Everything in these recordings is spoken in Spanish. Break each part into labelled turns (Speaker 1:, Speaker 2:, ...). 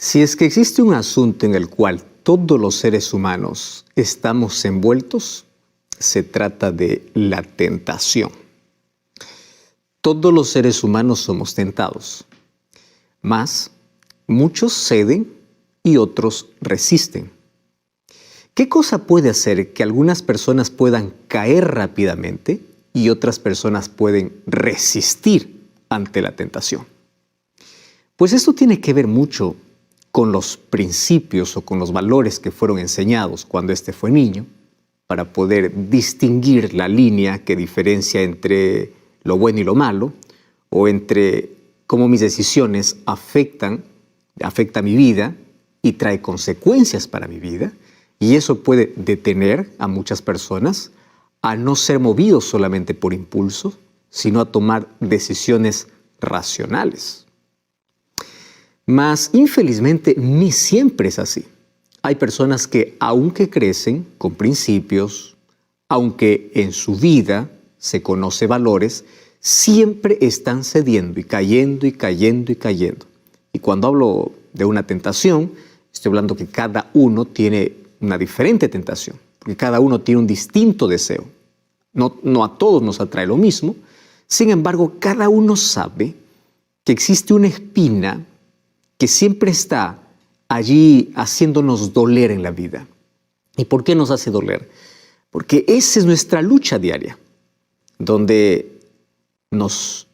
Speaker 1: Si es que existe un asunto en el cual todos los seres humanos estamos envueltos, se trata de la tentación. Todos los seres humanos somos tentados, mas muchos ceden y otros resisten. ¿Qué cosa puede hacer que algunas personas puedan caer rápidamente y otras personas pueden resistir ante la tentación? Pues esto tiene que ver mucho con los principios o con los valores que fueron enseñados cuando éste fue niño, para poder distinguir la línea que diferencia entre lo bueno y lo malo, o entre cómo mis decisiones afecta mi vida y trae consecuencias para mi vida, y eso puede detener a muchas personas a no ser movidos solamente por impulso, sino a tomar decisiones racionales. Mas, infelizmente, ni siempre es así. Hay personas que, aunque crecen con principios, aunque en su vida se conoce valores, siempre están cediendo y cayendo y cayendo y cayendo. Y cuando hablo de una tentación, estoy hablando que cada uno tiene una diferente tentación, porque cada uno tiene un distinto deseo. No a todos nos atrae lo mismo. Sin embargo, cada uno sabe que existe una espina que siempre está allí haciéndonos doler en la vida. ¿Y por qué nos hace doler? Porque esa es nuestra lucha diaria, donde nos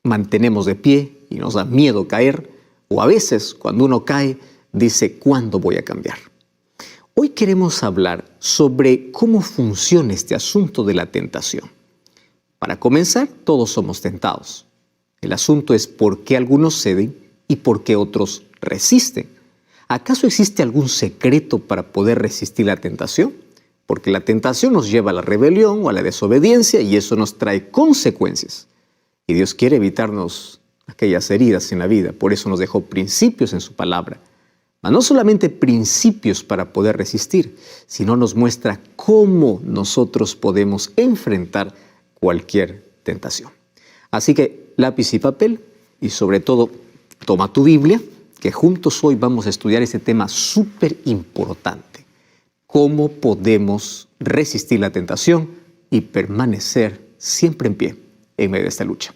Speaker 1: mantenemos de pie y nos da miedo caer, o a veces cuando uno cae dice, ¿cuándo voy a cambiar? Hoy queremos hablar sobre cómo funciona este asunto de la tentación. Para comenzar, todos somos tentados. El asunto es por qué algunos ceden y por qué otros resisten. ¿Acaso existe algún secreto para poder resistir la tentación? Porque la tentación nos lleva a la rebelión o a la desobediencia y eso nos trae consecuencias. Y Dios quiere evitarnos aquellas heridas en la vida, por eso nos dejó principios en su palabra. Mas no solamente principios para poder resistir, sino nos muestra cómo nosotros podemos enfrentar cualquier tentación. Así que lápiz y papel y sobre todo toma tu Biblia, que juntos hoy vamos a estudiar este tema súper importante. ¿Cómo podemos resistir la tentación y permanecer siempre en pie en medio de esta lucha?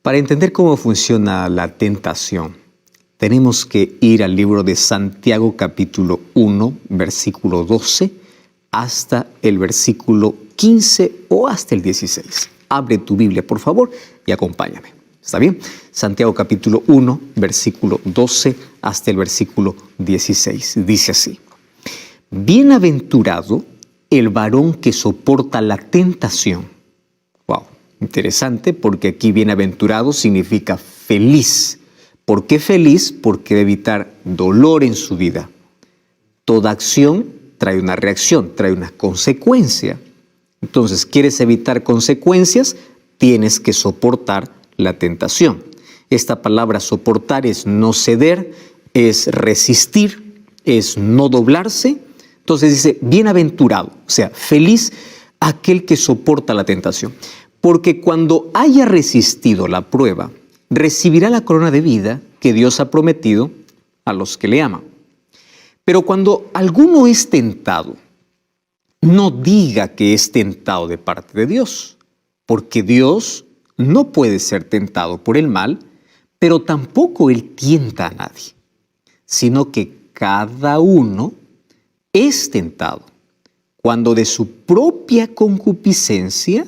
Speaker 1: Para entender cómo funciona la tentación, tenemos que ir al libro de Santiago capítulo 1, versículo 12, hasta el versículo 15 o hasta el 16. Abre tu Biblia, por favor, y acompáñame. ¿Está bien? Santiago capítulo 1, versículo 12 hasta el versículo 16. Dice así: Bienaventurado el varón que soporta la tentación. Wow, interesante, porque aquí bienaventurado significa feliz. ¿Por qué feliz? Porque debe evitar dolor en su vida. Toda acción trae una reacción, trae una consecuencia. Entonces, ¿quieres evitar consecuencias? Tienes que soportar la tentación. Esta palabra soportar es no ceder, es resistir, es no doblarse. Entonces dice, bienaventurado, o sea, feliz aquel que soporta la tentación. Porque cuando haya resistido la prueba, recibirá la corona de vida que Dios ha prometido a los que le aman. Pero cuando alguno es tentado, no diga que es tentado de parte de Dios, porque Dios no puede ser tentado por el mal, pero tampoco Él tienta a nadie, sino que cada uno es tentado cuando de su propia concupiscencia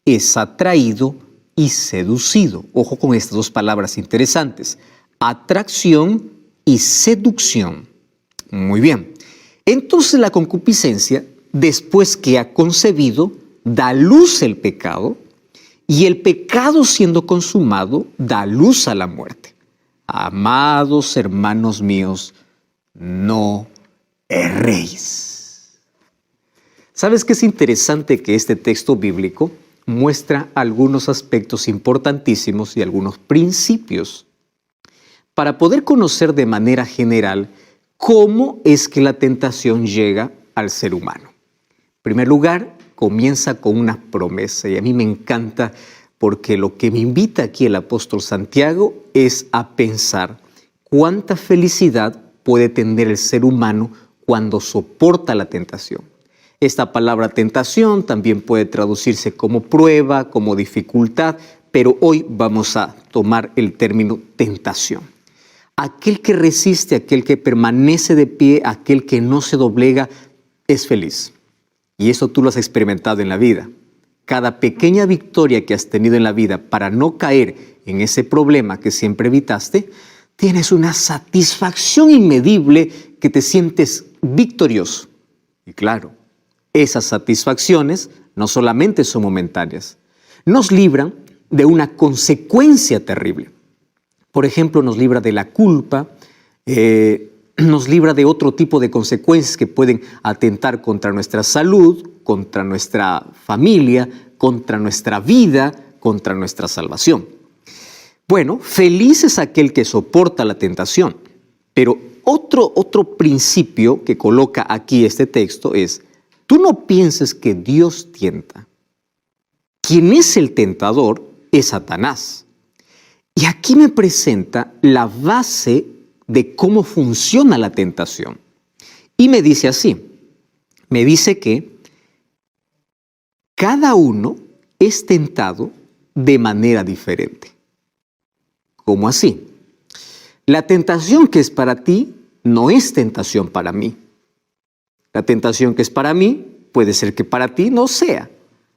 Speaker 1: es atraído y seducido. Ojo con estas dos palabras interesantes, atracción y seducción. Muy bien. Entonces la concupiscencia, después que ha concebido, da luz el pecado, y el pecado siendo consumado da luz a la muerte. Amados hermanos míos, no erréis. ¿Sabes qué es interesante? Que este texto bíblico muestra algunos aspectos importantísimos y algunos principios para poder conocer de manera general cómo es que la tentación llega al ser humano. En primer lugar, comienza con una promesa y a mí me encanta porque lo que me invita aquí el apóstol Santiago es a pensar ¿Cuánta felicidad puede tener el ser humano cuando soporta la tentación? Esta palabra tentación también puede traducirse como prueba, como dificultad, pero hoy vamos a tomar el término tentación. Aquel que resiste, aquel que permanece de pie, aquel que no se doblega, es feliz. Y eso tú lo has experimentado en la vida. Cada pequeña victoria que has tenido en la vida para no caer en ese problema que siempre evitaste, tienes una satisfacción inmedible que te sientes victorioso. Y claro, esas satisfacciones no solamente son momentáneas, nos libran de una consecuencia terrible. Por ejemplo, nos libra de la culpa, nos libra de otro tipo de consecuencias que pueden atentar contra nuestra salud, contra nuestra familia, contra nuestra vida, contra nuestra salvación. Bueno, feliz es aquel que soporta la tentación, pero otro principio que coloca aquí este texto es: tú no pienses que Dios tienta. Quien es el tentador es Satanás. Y aquí me presenta la base de cómo funciona la tentación. Y me dice así, me dice que cada uno es tentado de manera diferente. ¿Cómo así? La tentación que es para ti no es tentación para mí. La tentación que es para mí puede ser que para ti no sea.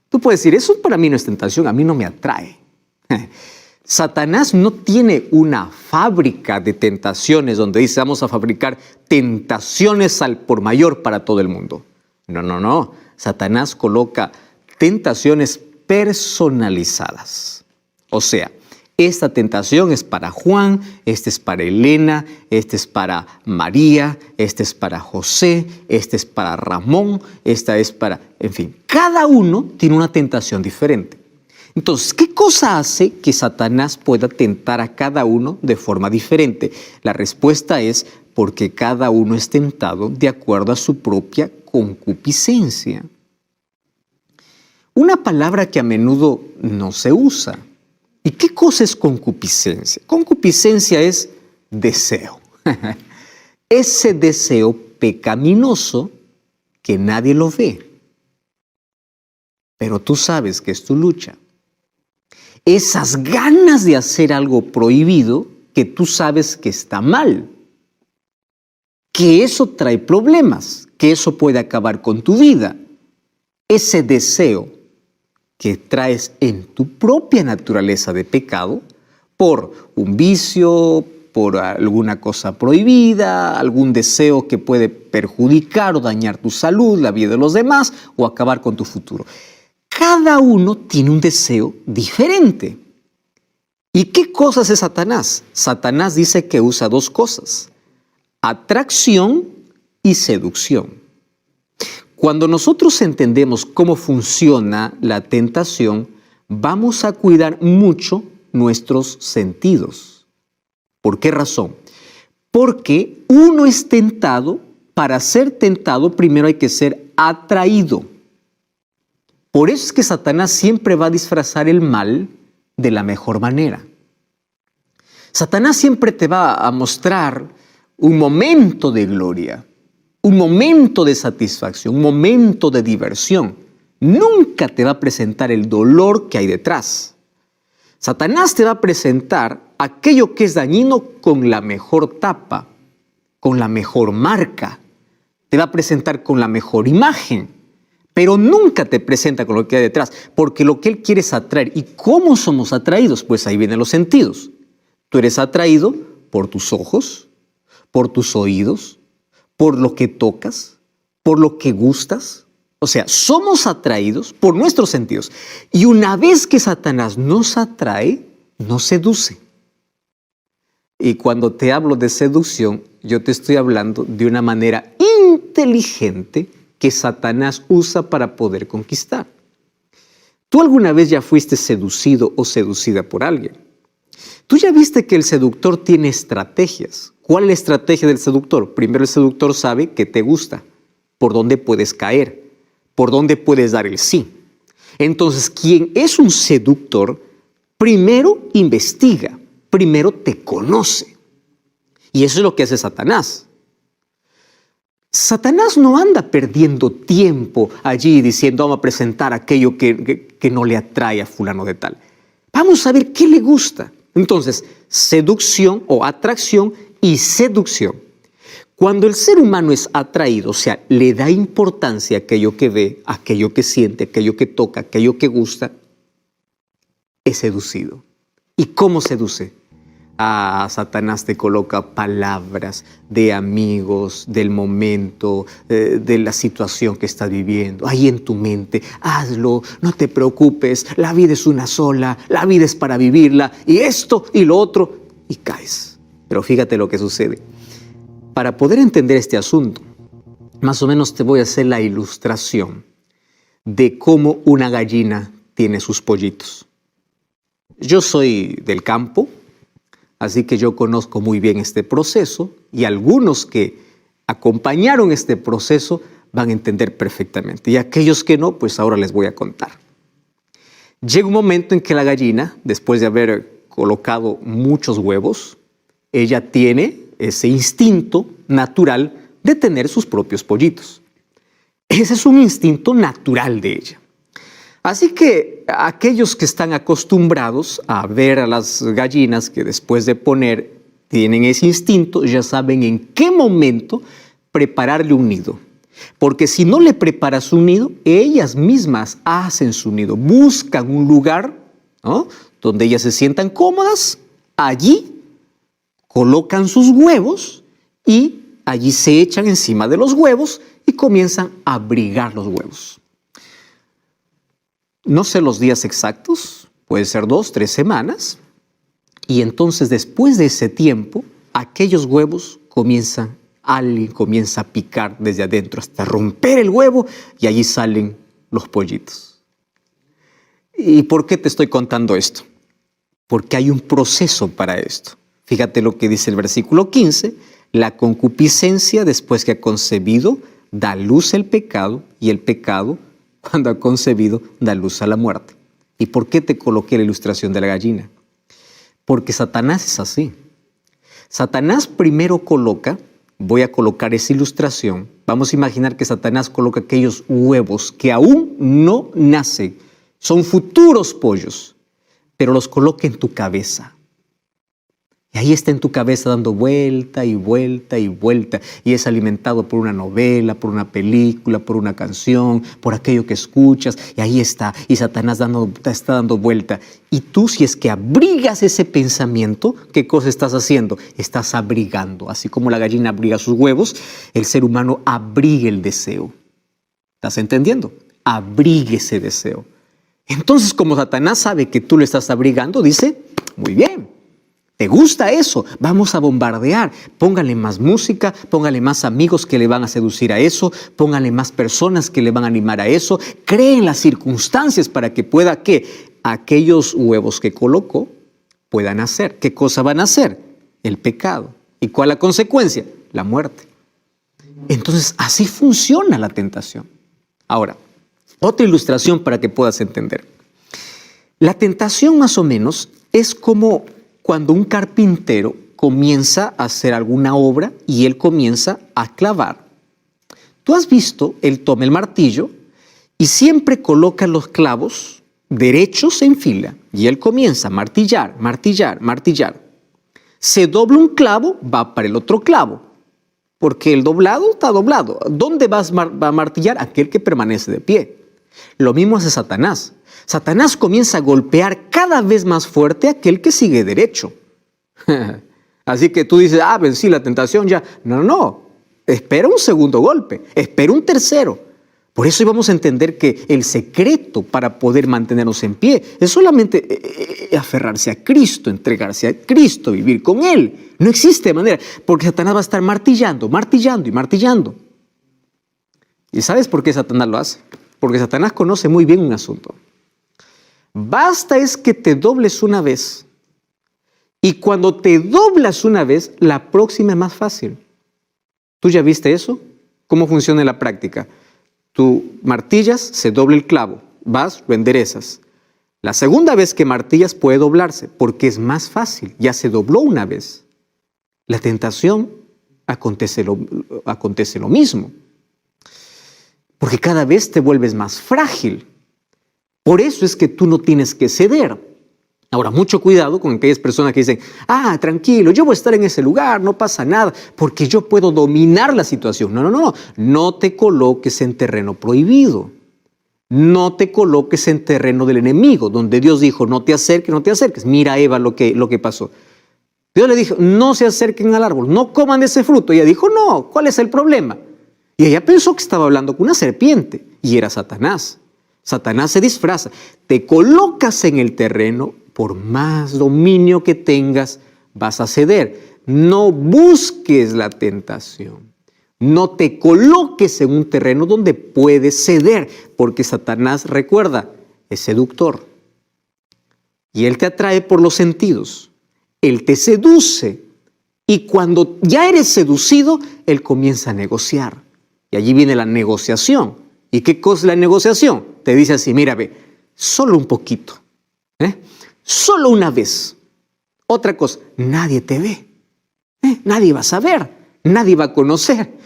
Speaker 1: Tú puedes decir, eso para mí no es tentación, a mí no me atrae. Satanás no tiene una fábrica de tentaciones donde dice vamos a fabricar tentaciones al por mayor para todo el mundo. No. Satanás coloca tentaciones personalizadas. O sea, esta tentación es para Juan, esta es para Elena, esta es para María, esta es para José, esta es para Ramón, esta es para... En fin, cada uno tiene una tentación diferente. Entonces, ¿qué cosa hace que Satanás pueda tentar a cada uno de forma diferente? La respuesta es porque cada uno es tentado de acuerdo a su propia concupiscencia. Una palabra que a menudo no se usa. ¿Y qué cosa es concupiscencia? Concupiscencia es deseo. Ese deseo pecaminoso que nadie lo ve. Pero tú sabes que es tu lucha. Esas ganas de hacer algo prohibido que tú sabes que está mal. Que eso trae problemas, que eso puede acabar con tu vida. Ese deseo que traes en tu propia naturaleza de pecado por un vicio, por alguna cosa prohibida, algún deseo que puede perjudicar o dañar tu salud, la vida de los demás o acabar con tu futuro. Cada uno tiene un deseo diferente. ¿Y qué cosas es Satanás? Satanás dice que usa dos cosas: atracción y seducción. Cuando nosotros entendemos cómo funciona la tentación, vamos a cuidar mucho nuestros sentidos. ¿Por qué razón? Porque uno es tentado, para ser tentado primero hay que ser atraído. Por eso es que Satanás siempre va a disfrazar el mal de la mejor manera. Satanás siempre te va a mostrar un momento de gloria, un momento de satisfacción, un momento de diversión. Nunca te va a presentar el dolor que hay detrás. Satanás te va a presentar aquello que es dañino con la mejor tapa, con la mejor marca. Te va a presentar con la mejor imagen. Pero nunca te presenta con lo que hay detrás, porque lo que él quiere es atraer. ¿Y cómo somos atraídos? Pues ahí vienen los sentidos. Tú eres atraído por tus ojos, por tus oídos, por lo que tocas, por lo que gustas. O sea, somos atraídos por nuestros sentidos. Y una vez que Satanás nos atrae, nos seduce. Y cuando te hablo de seducción, yo te estoy hablando de una manera inteligente que Satanás usa para poder conquistar. ¿Tú alguna vez ya fuiste seducido o seducida por alguien? Tú ya viste que el seductor tiene estrategias. ¿Cuál es la estrategia del seductor? Primero, el seductor sabe que te gusta, por dónde puedes caer, por dónde puedes dar el sí. Entonces, quien es un seductor, primero investiga, primero te conoce. Y eso es lo que hace Satanás. Satanás no anda perdiendo tiempo allí diciendo vamos a presentar aquello que no le atrae a fulano de tal. Vamos a ver qué le gusta. Entonces, seducción o atracción y seducción. Cuando el ser humano es atraído, o sea, le da importancia a aquello que ve, a aquello que siente, a aquello que toca, a aquello que gusta, es seducido. ¿Y cómo seduce? Satanás te coloca palabras de amigos, del momento, de la situación que estás viviendo, ahí en tu mente. Hazlo, no te preocupes, la vida es una sola, la vida es para vivirla, y esto y lo otro, y caes. Pero fíjate lo que sucede. Para poder entender este asunto, más o menos te voy a hacer la ilustración de cómo una gallina tiene sus pollitos. Yo soy del campo, así que yo conozco muy bien este proceso y algunos que acompañaron este proceso van a entender perfectamente. Y aquellos que no, pues ahora les voy a contar. Llega un momento en que la gallina, después de haber colocado muchos huevos, ella tiene ese instinto natural de tener sus propios pollitos. Ese es un instinto natural de ella. Así que aquellos que están acostumbrados a ver a las gallinas que después de poner tienen ese instinto, ya saben en qué momento prepararle un nido. Porque si no le preparas un nido, ellas mismas hacen su nido, buscan un lugar, ¿no?, donde ellas se sientan cómodas, allí colocan sus huevos y allí se echan encima de los huevos y comienzan a abrigar los huevos. No sé los días exactos, puede ser 2, 3 semanas, y entonces después de ese tiempo, aquellos huevos alguien comienza a picar desde adentro hasta romper el huevo y allí salen los pollitos. ¿Y por qué te estoy contando esto? Porque hay un proceso para esto. Fíjate lo que dice el versículo 15, la concupiscencia después que ha concebido da luz el pecado y el pecado cuando ha concebido, da luz a la muerte. ¿Y por qué te coloqué la ilustración de la gallina? Porque Satanás es así. Satanás primero voy a colocar esa ilustración, vamos a imaginar que Satanás coloca aquellos huevos que aún no nacen, son futuros pollos, pero los coloca en tu cabeza. Y ahí está en tu cabeza dando vuelta y vuelta y vuelta. Y es alimentado por una novela, por una película, por una canción, por aquello que escuchas. Y ahí está. Y Satanás está dando vuelta. Y tú, si es que abrigas ese pensamiento, ¿qué cosa estás haciendo? Estás abrigando. Así como la gallina abriga sus huevos, el ser humano abriga el deseo. ¿Estás entendiendo? Abrigue ese deseo. Entonces, como Satanás sabe que tú lo estás abrigando, dice, muy bien. ¿Te gusta eso? Vamos a bombardear. Póngale más música, póngale más amigos que le van a seducir a eso, póngale más personas que le van a animar a eso. Creen las circunstancias para que pueda que aquellos huevos que colocó puedan hacer. ¿Qué cosa van a hacer? El pecado. ¿Y cuál es la consecuencia? La muerte. Entonces, así funciona la tentación. Ahora, otra ilustración para que puedas entender. La tentación más o menos es como cuando un carpintero comienza a hacer alguna obra y él comienza a clavar. Tú has visto, él toma el martillo y siempre coloca los clavos derechos en fila y él comienza a martillar, martillar, martillar. Se dobla un clavo, va para el otro clavo, porque el doblado está doblado. ¿Dónde va a martillar? Aquel que permanece de pie. Lo mismo hace Satanás. Satanás comienza a golpear cada vez más fuerte a aquel que sigue derecho. Así que tú dices, vencí la tentación ya. No. Espera un segundo golpe, espera un tercero. Por eso íbamos a entender que el secreto para poder mantenernos en pie es solamente aferrarse a Cristo, entregarse a Cristo, vivir con Él. No existe manera, porque Satanás va a estar martillando, martillando y martillando. ¿Y sabes por qué Satanás lo hace? Porque Satanás conoce muy bien un asunto. Basta es que te dobles una vez. Y cuando te doblas una vez, la próxima es más fácil. ¿Tú ya viste eso? ¿Cómo funciona en la práctica? Tú martillas, se dobla el clavo. Vas, lo enderezas. La segunda vez que martillas puede doblarse porque es más fácil. Ya se dobló una vez. La tentación acontece lo mismo, porque cada vez te vuelves más frágil. Por eso es que tú no tienes que ceder. Ahora, mucho cuidado con aquellas personas que dicen, tranquilo, yo voy a estar en ese lugar, no pasa nada, porque yo puedo dominar la situación. No te coloques en terreno prohibido. No te coloques en terreno del enemigo, donde Dios dijo, no te acerques. Mira, Eva, lo que pasó. Dios le dijo, no se acerquen al árbol, no coman de ese fruto. Y ella dijo, no, ¿cuál es el problema? Y ella pensó que estaba hablando con una serpiente, y era Satanás. Satanás se disfraza. Te colocas en el terreno, por más dominio que tengas, vas a ceder. No busques la tentación. No te coloques en un terreno donde puedes ceder, porque Satanás, recuerda, es seductor. Y él te atrae por los sentidos. Él te seduce. Y cuando ya eres seducido, él comienza a negociar. Y allí viene la negociación. ¿Y qué cosa es la negociación? Te dice así, mira, ve, solo un poquito. Solo una vez. Otra cosa, nadie te ve. Nadie va a saber. Nadie va a conocer.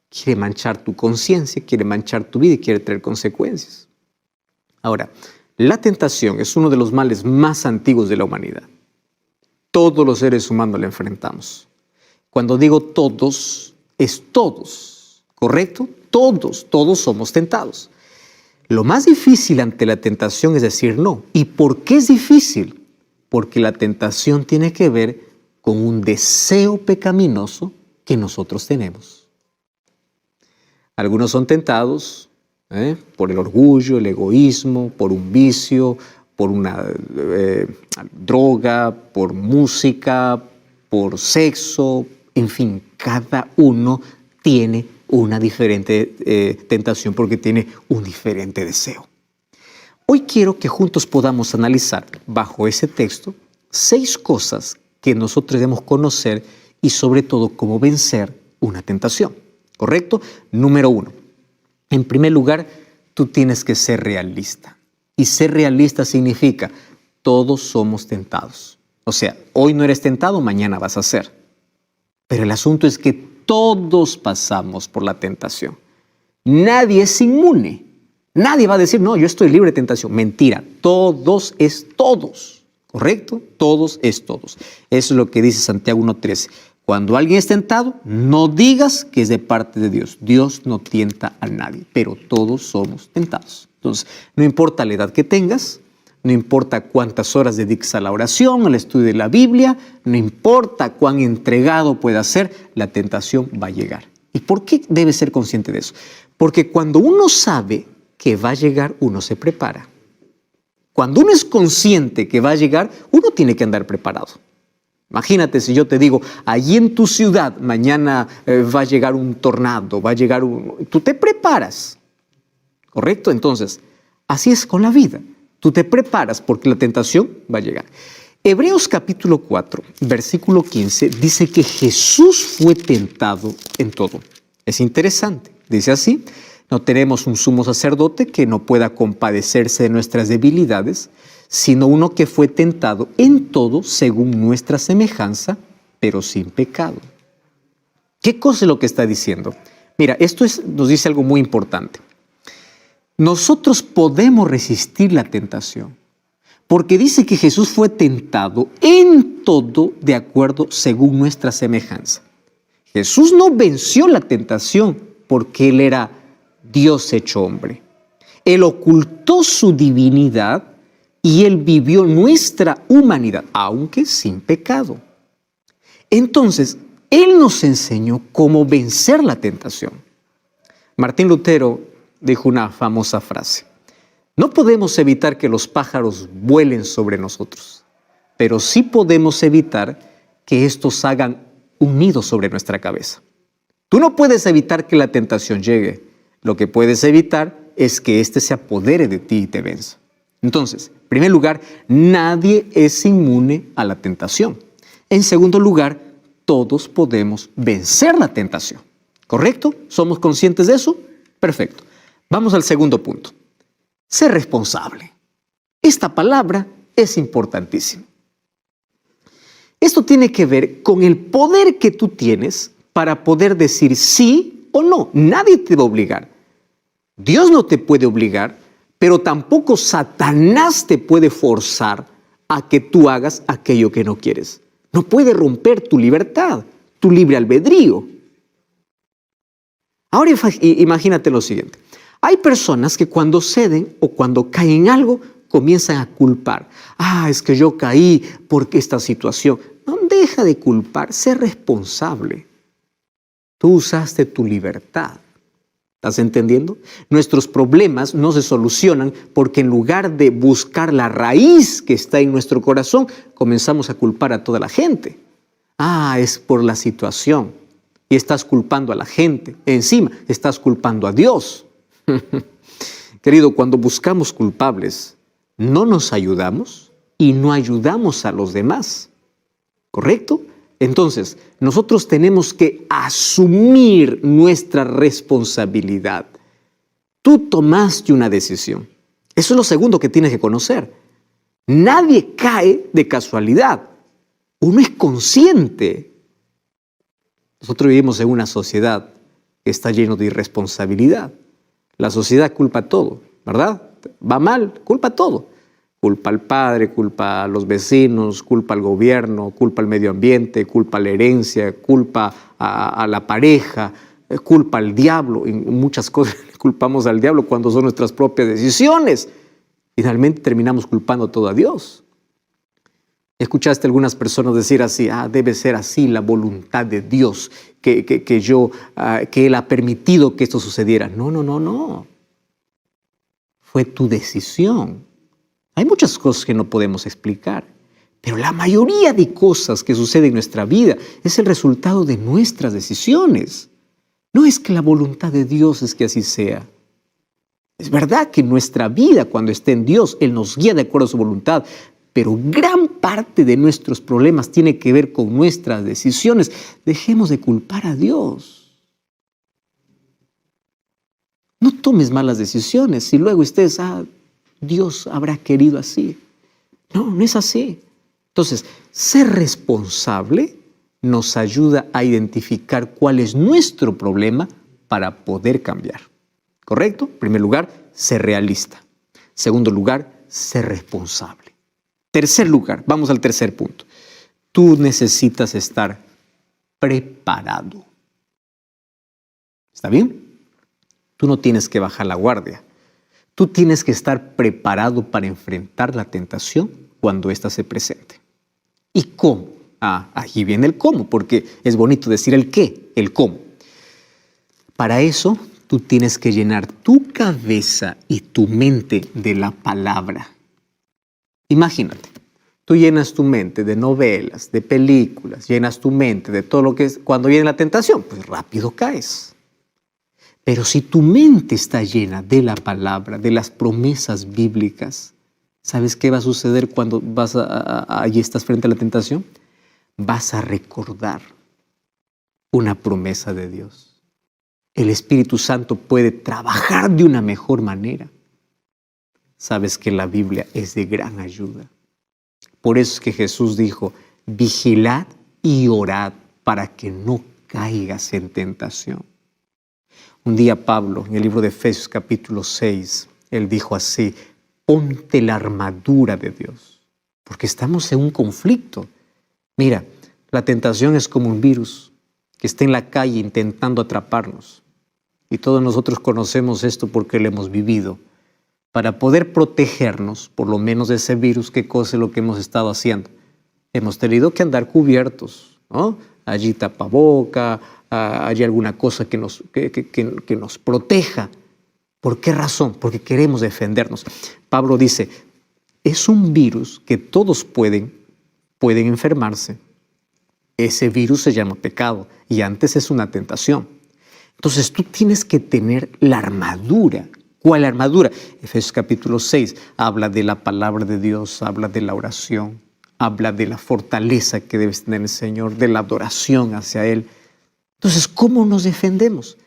Speaker 1: Quiere manchar tu conciencia, quiere manchar tu vida y quiere traer consecuencias. Ahora, la tentación es uno de los males más antiguos de la humanidad. Todos los seres humanos la enfrentamos. Cuando digo todos, es todos, ¿correcto? Todos somos tentados. Lo más difícil ante la tentación es decir no. ¿Y por qué es difícil? Porque la tentación tiene que ver con un deseo pecaminoso que nosotros tenemos. Algunos son tentados por el orgullo, el egoísmo, por un vicio, por una droga, por música, por sexo, en fin, cada uno tiene una diferente tentación porque tiene un diferente deseo. Hoy quiero que juntos podamos analizar bajo ese texto 6 cosas que nosotros debemos conocer y sobre todo cómo vencer una tentación, ¿correcto? Número 1, en primer lugar, tú tienes que ser realista. Y ser realista significa, todos somos tentados. O sea, hoy no eres tentado, mañana vas a ser. Pero el asunto es que todos pasamos por la tentación. Nadie es inmune. Nadie va a decir, no, yo estoy libre de tentación. Mentira, todos es todos. ¿Correcto? Todos es todos. Eso es lo que dice Santiago 1:13. Cuando alguien es tentado, no digas que es de parte de Dios. Dios no tienta a nadie, pero todos somos tentados. Entonces, no importa la edad que tengas, no importa cuántas horas dediques a la oración, al estudio de la Biblia, no importa cuán entregado puedas ser, la tentación va a llegar. ¿Y por qué debes ser consciente de eso? Porque cuando uno sabe que va a llegar, uno se prepara. Cuando uno es consciente que va a llegar, uno tiene que andar preparado. Imagínate si yo te digo, allí en tu ciudad mañana va a llegar un tornado, tú te preparas, ¿correcto? Entonces, así es con la vida. Tú te preparas porque la tentación va a llegar. Hebreos capítulo 4, versículo 15, dice que Jesús fue tentado en todo. Es interesante, dice así, no tenemos un sumo sacerdote que no pueda compadecerse de nuestras debilidades, sino uno que fue tentado en todo según nuestra semejanza, pero sin pecado. ¿Qué cosa es lo que está diciendo? Mira, nos dice algo muy importante. Nosotros podemos resistir la tentación, porque dice que Jesús fue tentado en todo de acuerdo según nuestra semejanza. Jesús no venció la tentación porque Él era Dios hecho hombre. Él ocultó su divinidad y Él vivió nuestra humanidad, aunque sin pecado. Entonces, Él nos enseñó cómo vencer la tentación. Martín Lutero dijo una famosa frase: no podemos evitar que los pájaros vuelen sobre nosotros, pero sí podemos evitar que estos hagan un nido sobre nuestra cabeza. Tú no puedes evitar que la tentación llegue. Lo que puedes evitar es que éste se apodere de ti y te venza. Entonces, en primer lugar, nadie es inmune a la tentación. En segundo lugar, todos podemos vencer la tentación. ¿Correcto? ¿Somos conscientes de eso? Perfecto. Vamos al segundo punto. Ser responsable. Esta palabra es importantísima. Esto tiene que ver con el poder que tú tienes para poder decir sí o no. Nadie te va a obligar. Dios no te puede obligar, pero tampoco Satanás te puede forzar a que tú hagas aquello que no quieres. No puede romper tu libertad, tu libre albedrío. Ahora imagínate lo siguiente. Hay personas que cuando ceden o cuando caen en algo, comienzan a culpar. Es que yo caí porque esta situación. No, deja de culpar, sé responsable. Tú usaste tu libertad. ¿Estás entendiendo? Nuestros problemas no se solucionan porque en lugar de buscar la raíz que está en nuestro corazón, comenzamos a culpar a toda la gente. Es por la situación. Y estás culpando a la gente. Encima, estás culpando a Dios. Querido, cuando buscamos culpables, no nos ayudamos y no ayudamos a los demás. ¿Correcto? Entonces, nosotros tenemos que asumir nuestra responsabilidad. Tú tomaste una decisión. Eso es lo segundo que tienes que conocer. Nadie cae de casualidad. Uno es consciente. Nosotros vivimos en una sociedad que está llena de irresponsabilidad. La sociedad culpa todo, ¿verdad? Va mal, culpa todo. Culpa al padre, culpa a los vecinos, culpa al gobierno, culpa al medio ambiente, culpa a la herencia, culpa a la pareja, culpa al diablo. En muchas cosas culpamos al diablo cuando son nuestras propias decisiones. Finalmente terminamos culpando todo a Dios. Escuchaste a algunas personas decir así, debe ser así la voluntad de Dios, que Él ha permitido que esto sucediera. No. Fue tu decisión. Hay muchas cosas que no podemos explicar, pero la mayoría de cosas que suceden en nuestra vida es el resultado de nuestras decisiones. No es que la voluntad de Dios es que así sea. Es verdad que nuestra vida, cuando esté en Dios, Él nos guía de acuerdo a su voluntad, pero gran parte de nuestros problemas tiene que ver con nuestras decisiones. Dejemos de culpar a Dios. No tomes malas decisiones y luego estés, Dios habrá querido así. No es así. Entonces, ser responsable nos ayuda a identificar cuál es nuestro problema para poder cambiar. ¿Correcto? En primer lugar, ser realista. Segundo lugar, ser responsable. Tercer lugar, vamos al tercer punto. Tú necesitas estar preparado. ¿Está bien? Tú no tienes que bajar la guardia. Tú tienes que estar preparado para enfrentar la tentación cuando ésta se presente. ¿Y cómo? Aquí viene el cómo, porque es bonito decir el qué, el cómo. Para eso, tú tienes que llenar tu cabeza y tu mente de la palabra. Imagínate, tú llenas tu mente de novelas, de películas, llenas tu mente de todo lo que es. Cuando viene la tentación, pues rápido caes. Pero si tu mente está llena de la palabra, de las promesas bíblicas, ¿sabes qué va a suceder cuando allí estás frente a la tentación? Vas a recordar una promesa de Dios. El Espíritu Santo puede trabajar de una mejor manera. Sabes que la Biblia es de gran ayuda. Por eso es que Jesús dijo, vigilad y orad para que no caigas en tentación. Un día Pablo, en el libro de Efesios capítulo 6, él dijo así, ponte la armadura de Dios, porque estamos en un conflicto. Mira, la tentación es como un virus que está en la calle intentando atraparnos. Y todos nosotros conocemos esto porque lo hemos vivido. Para poder protegernos, por lo menos de ese virus, ¿qué cosa es lo que hemos estado haciendo? Hemos tenido que andar cubiertos, ¿no? Allí tapaboca, allí alguna cosa que nos proteja. ¿Por qué razón? Porque queremos defendernos. Pablo dice, es un virus que todos pueden enfermarse. Ese virus se llama pecado y antes es una tentación. Entonces tú tienes que tener la armadura. ¿Cuál armadura? Efesios capítulo 6 habla de la palabra de Dios, habla de la oración, habla de la fortaleza que debes tener el Señor, de la adoración hacia Él. Entonces, ¿cómo nos defendemos?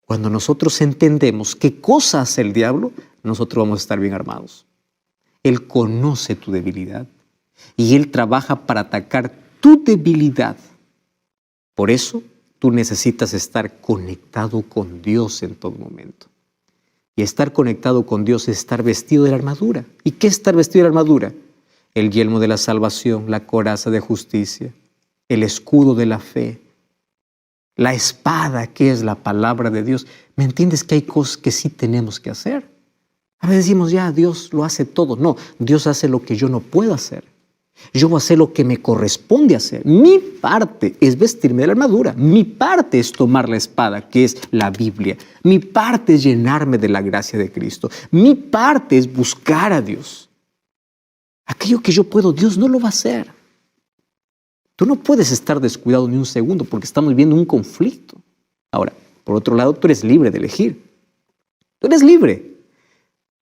Speaker 1: Cuando nosotros entendemos qué cosa hace el diablo, nosotros vamos a estar bien armados. Él conoce tu debilidad y Él trabaja para atacar tu debilidad. Por eso tú necesitas estar conectado con Dios en todo momento. Y estar conectado con Dios es estar vestido de la armadura. ¿Y qué es estar vestido de la armadura? El yelmo de la salvación, la coraza de justicia, el escudo de la fe, la espada que es la palabra de Dios. ¿Me entiendes que hay cosas que sí tenemos que hacer? A veces decimos, ya, Dios lo hace todo. No, Dios hace lo que yo no puedo hacer. Yo voy a hacer lo que me corresponde hacer. Mi parte es vestirme de la armadura. Mi parte es tomar la espada, que es la Biblia. Mi parte es llenarme de la gracia de Cristo. Mi parte es buscar a Dios. Aquello que yo puedo, Dios no lo va a hacer. Tú no puedes estar descuidado ni un segundo porque estamos viviendo un conflicto. Ahora, por otro lado, tú eres libre de elegir. Tú eres libre.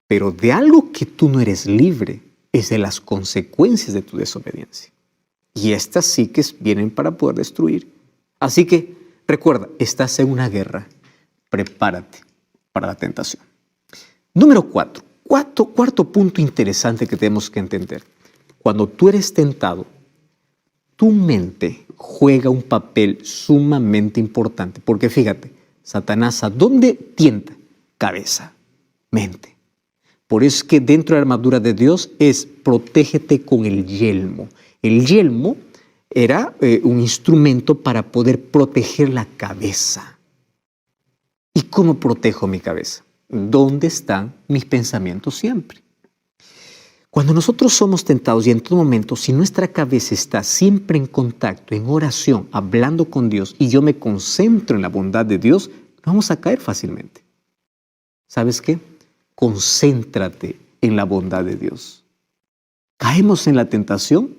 Speaker 1: Pero de algo que tú no eres libre es de las consecuencias de tu desobediencia. Y estas sí que vienen para poder destruir. Así que, recuerda, estás en una guerra. Prepárate para la tentación. Número 4. Cuarto punto interesante que tenemos que entender. Cuando tú eres tentado, tu mente juega un papel sumamente importante. Porque fíjate, Satanás, ¿a dónde tienta? Cabeza, mente. Por eso es que dentro de la armadura de Dios es protégete con el yelmo. El yelmo era un instrumento para poder proteger la cabeza. ¿Y cómo protejo mi cabeza? ¿Dónde están mis pensamientos siempre? Cuando nosotros somos tentados y en todo momento, si nuestra cabeza está siempre en contacto, en oración, hablando con Dios y yo me concentro en la bondad de Dios, vamos a caer fácilmente. ¿Sabes qué? Concéntrate en la bondad de Dios. Caemos en la tentación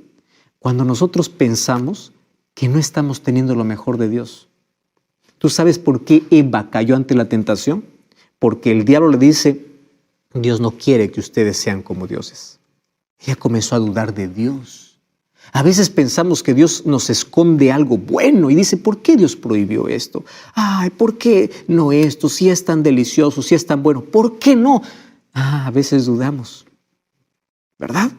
Speaker 1: cuando nosotros pensamos que no estamos teniendo lo mejor de Dios. ¿Tú sabes por qué Eva cayó ante la tentación? Porque el diablo le dice, Dios no quiere que ustedes sean como dioses. Ella comenzó a dudar de Dios. A veces pensamos que Dios nos esconde algo bueno y dice, ¿por qué Dios prohibió esto? Ay, ¿por qué no esto? Si es tan delicioso, si es tan bueno, ¿por qué no? A veces dudamos, ¿verdad?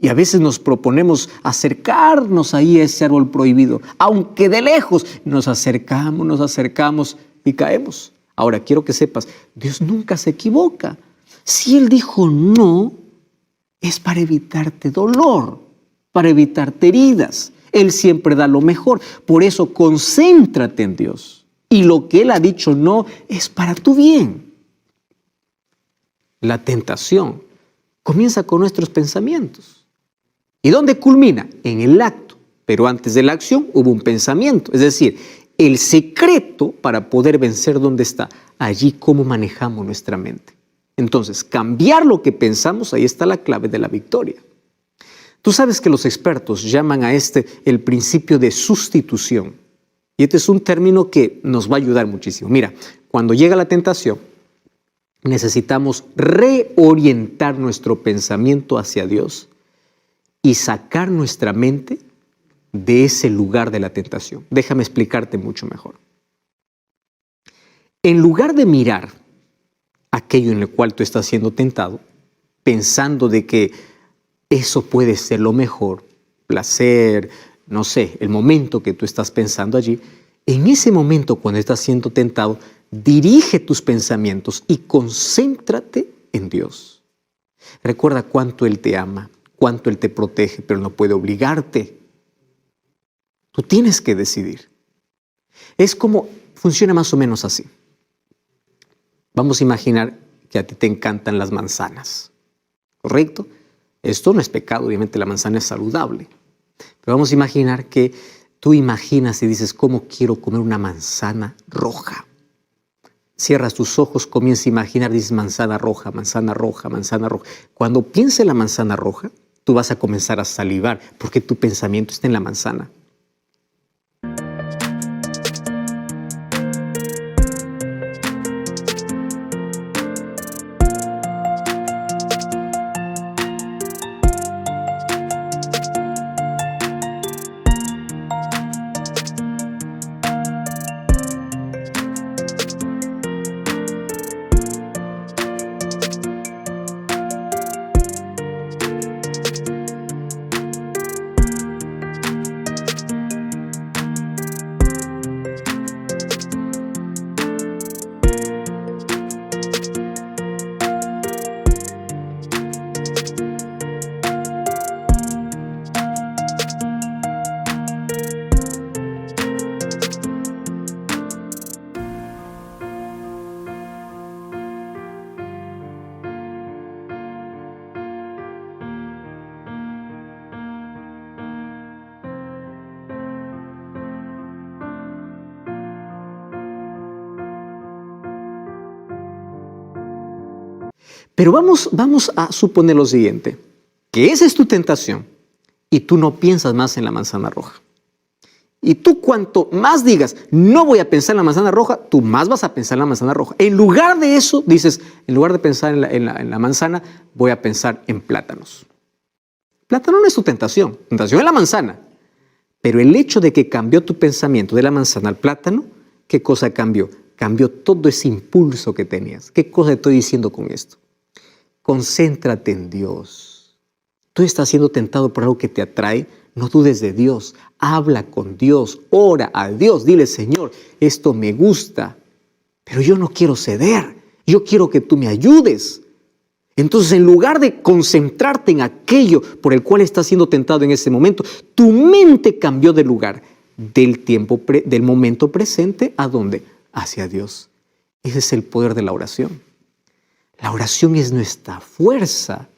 Speaker 1: Y a veces nos proponemos acercarnos ahí a ese árbol prohibido, aunque de lejos nos acercamos y caemos. Ahora, quiero que sepas, Dios nunca se equivoca. Si Él dijo no, es para evitarte dolor, para evitarte heridas. Él siempre da lo mejor. Por eso, concéntrate en Dios. Y lo que Él ha dicho no es para tu bien. La tentación comienza con nuestros pensamientos. ¿Y dónde culmina? En el acto. Pero antes de la acción hubo un pensamiento. Es decir, el secreto para poder vencer, ¿dónde está? Allí cómo manejamos nuestra mente. Entonces, cambiar lo que pensamos, ahí está la clave de la victoria. Tú sabes que los expertos llaman a el principio de sustitución. Y este es un término que nos va a ayudar muchísimo. Mira, cuando llega la tentación, necesitamos reorientar nuestro pensamiento hacia Dios y sacar nuestra mente de ese lugar de la tentación. Déjame explicarte mucho mejor. En lugar de mirar aquello en el cual tú estás siendo tentado, pensando de que eso puede ser lo mejor, placer, no sé, el momento que tú estás pensando allí, en ese momento cuando estás siendo tentado, dirige tus pensamientos y concéntrate en Dios. Recuerda cuánto Él te ama, cuánto Él te protege, pero no puede obligarte. Tú tienes que decidir. Es como, funciona más o menos así. Vamos a imaginar que a ti te encantan las manzanas, ¿correcto? Esto no es pecado, obviamente la manzana es saludable. Pero vamos a imaginar que tú imaginas y dices, ¿cómo quiero comer una manzana roja? Cierras tus ojos, comienzas a imaginar, dices manzana roja, manzana roja, manzana roja. Cuando pienses en la manzana roja, tú vas a comenzar a salivar porque tu pensamiento está en la manzana. Pero vamos a suponer lo siguiente, que esa es tu tentación y tú no piensas más en la manzana roja. Y tú cuanto más digas, no voy a pensar en la manzana roja, tú más vas a pensar en la manzana roja. En lugar de eso, dices, en lugar de pensar en la manzana, voy a pensar en plátanos. Plátano no es tu tentación es la manzana. Pero el hecho de que cambió tu pensamiento de la manzana al plátano, ¿qué cosa cambió? Cambió todo ese impulso que tenías. ¿Qué cosa estoy diciendo con esto? Concéntrate en Dios. Tú estás siendo tentado por algo que te atrae, no dudes de Dios. Habla con Dios, ora a Dios. Dile, Señor, esto me gusta, pero yo no quiero ceder. Yo quiero que tú me ayudes. Entonces, en lugar de concentrarte en aquello por el cual estás siendo tentado en ese momento, tu mente cambió de lugar, del momento presente, ¿a dónde? Hacia Dios. Ese es el poder de la oración. La oración es nuestra fuerza